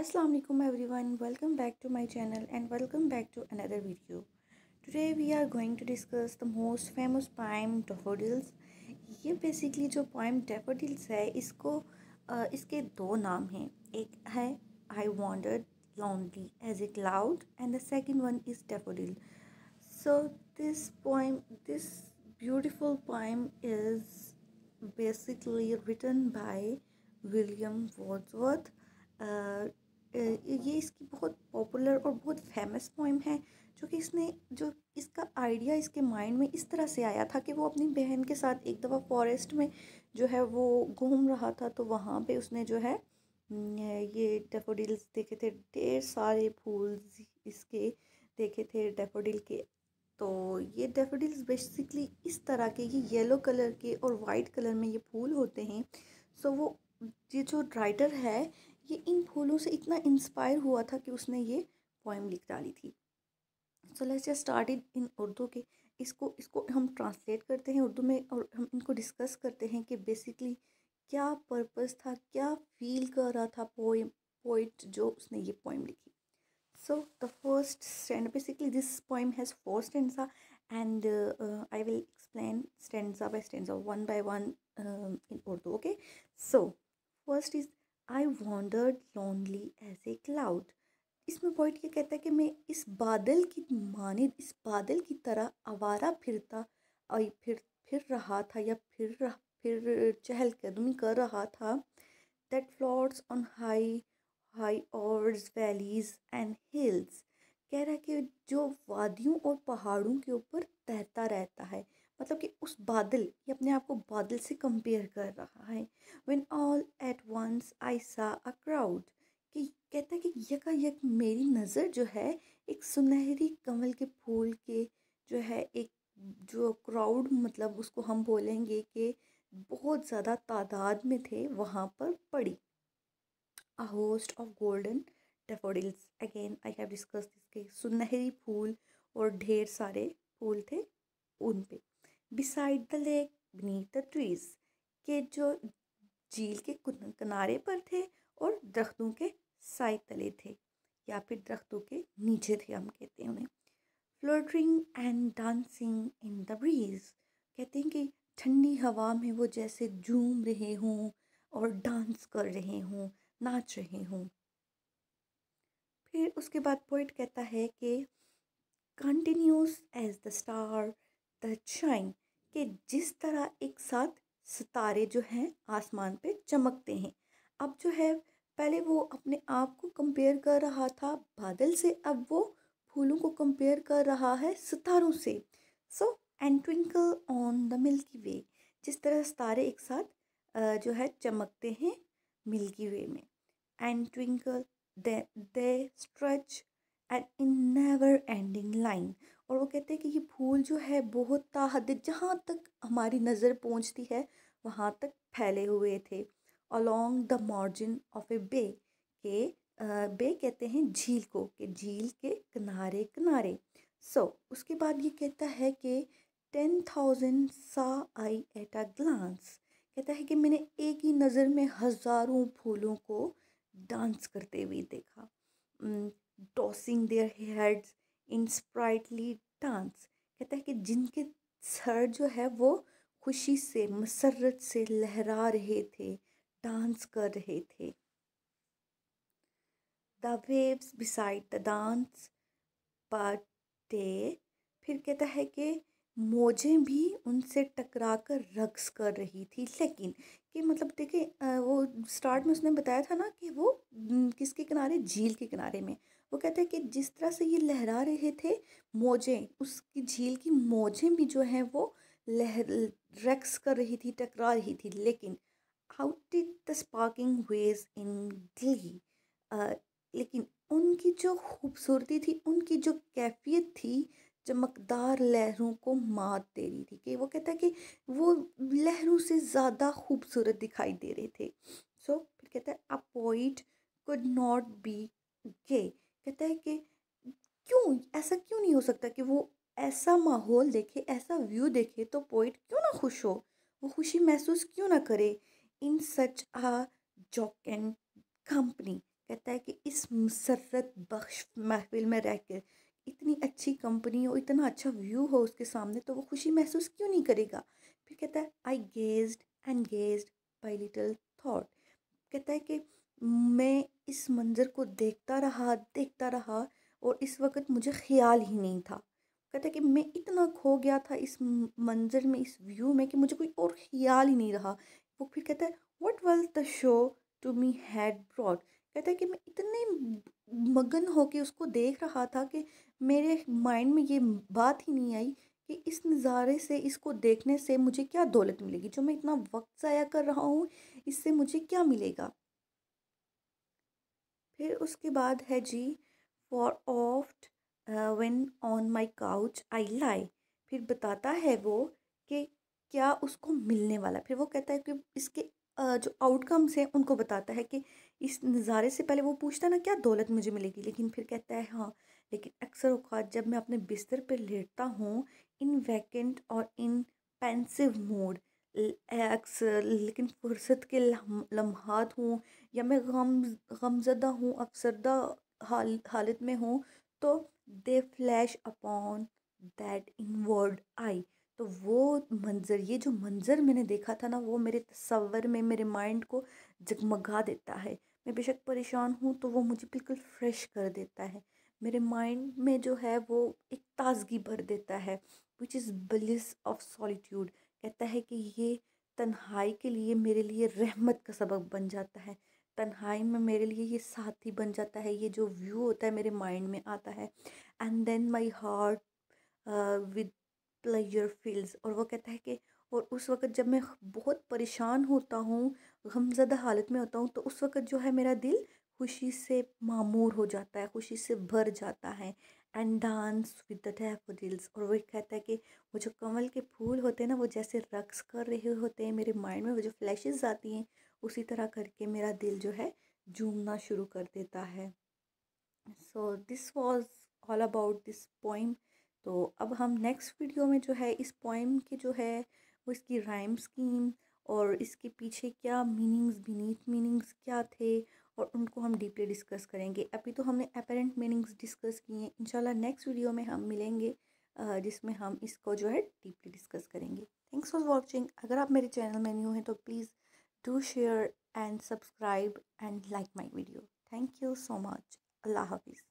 Assalamu alaikum everyone, welcome back to my channel and welcome back to another video. Today we are going to discuss the most famous poem Daffodils. ये basically जो poem daffodils है इसके दो नाम हैं. एक है I wandered lonely as a cloud and the second one is daffodil. So this beautiful poem is basically written by William Wordsworth. ये इसकी बहुत पॉपुलर और बहुत फेमस पोएम है जो इसका आइडिया इसके माइंड में इस तरह से आया था कि वो अपनी बहन के साथ एक दफ़ा फॉरेस्ट में जो है वो घूम रहा था. तो वहाँ पे उसने जो है ये डैफोडिल्स देखे थे, ढेर सारे फूल इसके देखे थे डैफोडिल के. तो ये डैफोडिल्स बेसिकली इस तरह के ये येलो कलर के और वाइट कलर में ये फूल होते हैं. सो वो ये जो राइटर है ये इन फूलों से इतना इंस्पायर हुआ था कि उसने ये पोएम लिख डाली थी. So let's just started in Urdu के. इसको हम ट्रांसलेट करते हैं उर्दू में और हम इनको डिस्कस करते हैं कि बेसिकली क्या पर्पस था, क्या फील कर रहा था पोइट जो उसने ये पोएम लिखी. So the first stanza, basically this poem has four stanza and I will explain stanza by stanza one by one in Urdu. Okay, so first is I wandered lonely as a cloud. इसमें poet ये कहता है कि मैं इस बादल की मानिद, इस बादल की तरह आवारा फिर रहा था या फिर चहलकदमी कर रहा था. That floats on high overs valleys and hills. कह रहा है कि जो वादियों और पहाड़ों के ऊपर तैरता रहता है. मतलब कि उस बादल, ये अपने आप को बादल से कंपेयर कर रहा है. When all at once I saw a crowd, कि कहता है कि यकायक मेरी नज़र जो है एक सुनहरी कमल के फूल के जो है एक जो क्राउड, मतलब उसको हम बोलेंगे कि बहुत ज़्यादा तादाद में थे, वहाँ पर पड़ी. A host of golden daffodils. Again I have discussed इसके सुनहरी फूल और ढेर सारे फूल थे उन पे. Beside the lake beneath the trees, के जो झील के किनारे पर थे और दरख्तों के साए तले थे या फिर दरख्तों के नीचे थे, हम कहते हैं उन्हें. Fluttering and dancing in the breeze, कहते हैं कि ठंडी हवा में वो जैसे झूम रहे हों और डांस कर रहे हों, नाच रहे हों. फिर उसके बाद पोइट कहता है कि continuous as the star the shine, कि जिस तरह एक साथ सितारे जो हैं आसमान पे चमकते हैं. अब जो है पहले वो अपने आप को कंपेयर कर रहा था बादल से, अब वो फूलों को कंपेयर कर रहा है सितारों से. So and twinkle on the milky way, जिस तरह सितारे एक साथ जो है चमकते हैं मिल्की वे में. And twinkle they stretch at in never ending line. और वो कहते हैं कि ये फूल जो है बहुत ताहद, जहाँ तक हमारी नज़र पहुँचती है वहाँ तक फैले हुए थे. along the margin of a bay, के बे कहते हैं झील को, कि झील के किनारे किनारे. उसके बाद ये कहता है कि 10,000 saw I at a glance, कहता है कि मैंने एक ही नज़र में हज़ारों फूलों को डांस करते हुए देखा. Tossing their heads in sprightly dance, कहता है कि जिनके सर जो है वो खुशी से मसरत से लहरा रहे थे, डांस कर रहे थे. The waves beside the dance but they, फिर कहता है कि मौजें भी उनसे टकरा कर रक्स कर रही थी. लेकिन कि मतलब देखिए वो स्टार्ट में उसने बताया था ना कि वो किसके किनारे, झील के किनारे में. वो कहते हैं कि जिस तरह से ये लहरा रहे थे मौजें, उसकी झील की मौजें भी जो हैं वो लहर रक्स कर रही थी, टकरा रही थी. लेकिन out did the sparking waves in Glee, लेकिन उनकी जो खूबसूरती थी, उनकी जो कैफियत थी, चमकदार लहरों को मात दे रही थी. कि वो कहता है कि वो लहरों से ज़्यादा खूबसूरत दिखाई दे रहे थे. फिर कहता है a poet could not be gay, कहता है कि क्यों, ऐसा क्यों नहीं हो सकता कि वो ऐसा माहौल देखे, ऐसा व्यू देखे तो पोइट क्यों ना खुश हो, वो खुशी महसूस क्यों ना करे. इन सच आ जॉक एंड कंपनी, कहता है कि इस मसरत बख्श महफिल में रह कर इतनी अच्छी कंपनी हो, इतना अच्छा व्यू हो उसके सामने, तो वो खुशी महसूस क्यों नहीं करेगा। फिर कहता है I gazed and gazed by little thought. कहता है कि मैं इस मंज़र को देखता रहा और इस वक़्त मुझे ख़्याल ही नहीं था। कहता है कि मैं इतना खो गया था इस मंज़र में, इस व्यू में, कि मुझे कोई और ख़्याल ही नहीं रहा। वो फिर कहता है what was the show to me had brought. कहता है कि मैं इतने मगन होके उसको देख रहा था कि मेरे माइंड में ये बात ही नहीं आई कि इस नज़ारे से, इसको देखने से मुझे क्या दौलत मिलेगी, जो मैं इतना वक़्त ज़ाया कर रहा हूँ, इससे मुझे क्या मिलेगा। फिर उसके बाद है जी for oft when on my couch I lie. फिर बताता है वो कि क्या उसको मिलने वाला। फिर वो कहता है कि इसके जो आउटकम्स हैं उनको बताता है कि इस नज़ारे से पहले वो पूछता है ना क्या दौलत मुझे मिलेगी, लेकिन फिर कहता है हाँ, लेकिन अक्सर औक़ात जब मैं अपने बिस्तर पर लेटता हूँ इन वैकेंट और इन पेंसिव मूड, अक्सर लेकिन फुर्सत के लम्हात हूँ, या मैं गमज़दा हूँ, अफ़सरदा हालत में हूँ, तो दे फ्लैश अपॉन दैट इनवर्ड आई। तो वो मंज़र, ये जो मंज़र मैंने देखा था ना, वो मेरे तसव्वुर में, मेरे माइंड को जगमगा देता है। मैं बेशक परेशान हूँ तो वो मुझे बिल्कुल फ्रेश कर देता है। मेरे माइंड में जो है वो एक ताज़गी भर देता है, which is bliss of solitude. कहता है कि ये तन्हाई के लिए मेरे लिए रहमत का सबब बन जाता है। तन्हाई में मेरे लिए ये साथी बन जाता है, ये जो व्यू होता है मेरे माइंड में आता है। And then my heart with pleasure fills. और वो कहता है कि और उस वक़्त जब मैं बहुत परेशान होता हूँ, गमज़दा हालत में होता हूँ, तो उस वक़्त जो है मेरा दिल खुशी से मामूर हो जाता है, खुशी से भर जाता है। And dance with the daffodils. और वो कहता है कि वो जो कमल के फूल होते हैं ना, वो जैसे रक़्स कर रहे होते हैं मेरे माइंड में, वो जो फ्लैशेस आती हैं, उसी तरह करके मेरा दिल जो है झूमना शुरू कर देता है। So this was all about this poem. तो अब हम नेक्स्ट वीडियो में जो है इस पोइम के जो है वो इसकी राइम स्कीम और इसके पीछे क्या मीनिंग्स, बीनीथ मीनिंग्स क्या थे, और उनको हम डीपली डिस्कस करेंगे। अभी तो हमने अपेरेंट मीनिंग्स डिस्कस किए हैं, इंशाल्लाह नेक्स्ट वीडियो में हम मिलेंगे जिसमें हम इसको जो है डीपली डिस्कस करेंगे। Thanks for watching. अगर आप मेरे चैनल में न्यू हैं तो please do share and subscribe and like my video. Thank you so much. अल्लाह हाफिज़।